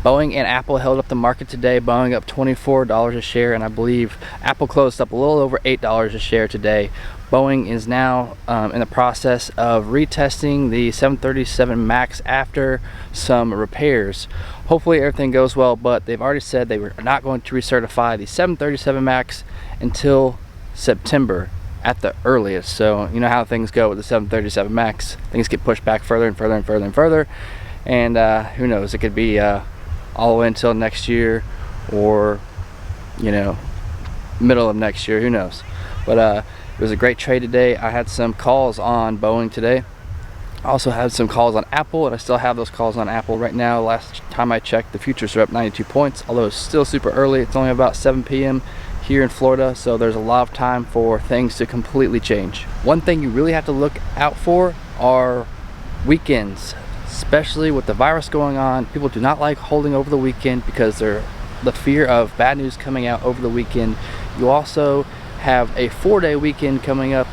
Boeing and Apple held up the market today. Boeing up $24 a share, and I believe Apple closed up a little over $8 a share today. Boeing is now in the process of retesting the 737 MAX after some repairs. Hopefully everything goes well, but they've already said they were not going to recertify the 737 MAX until September at the earliest. So you know how things go with the 737 MAX. Things get pushed back further and further and further and further, and who knows, it could be all the way until next year, or you know, middle of next year, who knows. But it was a great trade today. I had some calls on Boeing today. I also had some calls on Apple, and I still have those calls on Apple right now. Last time I checked, the futures are up 92 points, although it's still super early. It's only about 7 p.m. here in Florida, so there's a lot of time for things to completely change. One thing you really have to look out for are weekends, especially with the virus going on. People do not like holding over the weekend because they're the fear of bad news coming out over the weekend. You also have a 4-day weekend coming up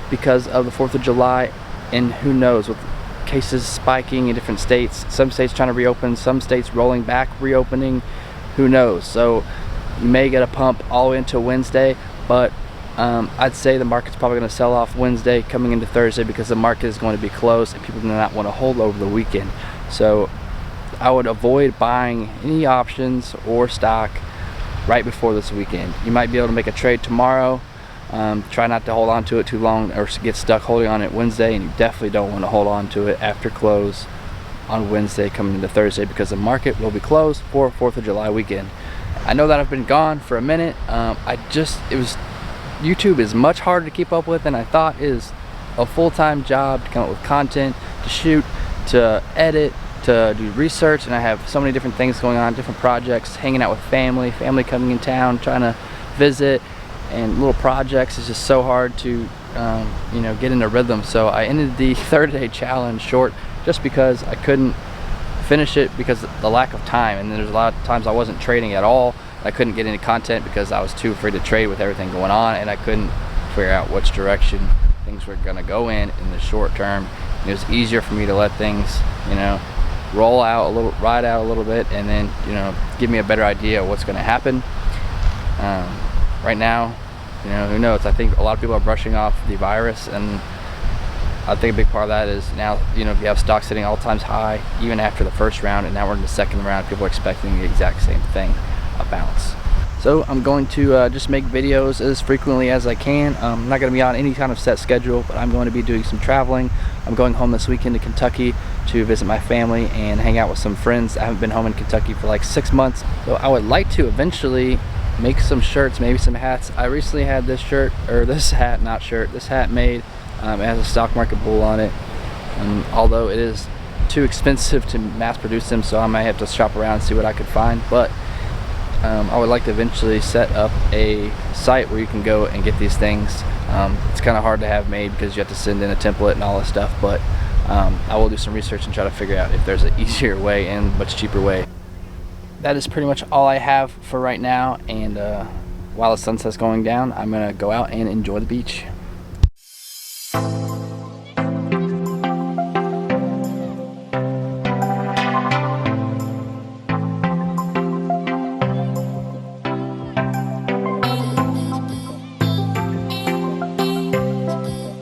because of the 4th of July, and who knows, with cases spiking in different states, some states trying to reopen, some states rolling back reopening, who knows. So you may get a pump all the way into Wednesday, but I'd say the market's probably going to sell off Wednesday coming into Thursday because the market is going to be closed and people do not want to hold over the weekend. So I would avoid buying any options or stock right before this weekend. You might be able to make a trade tomorrow. Try not to hold on to it too long or get stuck holding on it Wednesday, and you definitely don't want to hold on to it after close on Wednesday coming into Thursday because the market will be closed for 4th of July weekend. I know that I've been gone for a minute. YouTube is much harder to keep up with than I thought. It is a full-time job to come up with content, to shoot, to edit, to do research, and I have so many different things going on, different projects, hanging out with family coming in town, trying to visit, and little projects. It's just so hard to you know, get in a rhythm. So I ended the 30-day challenge short just because I couldn't finish it because of the lack of time, and there's a lot of times I wasn't trading at all. I couldn't get any content because I was too afraid to trade with everything going on, and I couldn't figure out which direction things were going to go in the short term. And it was easier for me to let things, you know, roll out a little, ride out a little bit, and then, you know, give me a better idea of what's going to happen. Right now, you know, who knows? I think a lot of people are brushing off the virus, and I think a big part of that is now, you know, if you have stocks sitting all-times high, even after the first round, and now we're in the second round, people are expecting the exact same thing, a bounce. So I'm going to just make videos as frequently as I can. I'm not going to be on any kind of set schedule, but I'm going to be doing some traveling. I'm going home this weekend to Kentucky to visit my family and hang out with some friends. I haven't been home in Kentucky for like 6 months, so I would like to eventually make some shirts, maybe some hats. I recently had this shirt, or this hat, not shirt, this hat made. It has a stock market bull on it, although it is too expensive to mass produce them, so I might have to shop around and see what I could find. But I would like to eventually set up a site where you can go and get these things. It's kind of hard to have made because you have to send in a template and all this stuff, but I will do some research and try to figure out if there's an easier way and much cheaper way. That is pretty much all I have for right now, and while the sunset's going down, I'm gonna go out and enjoy the beach.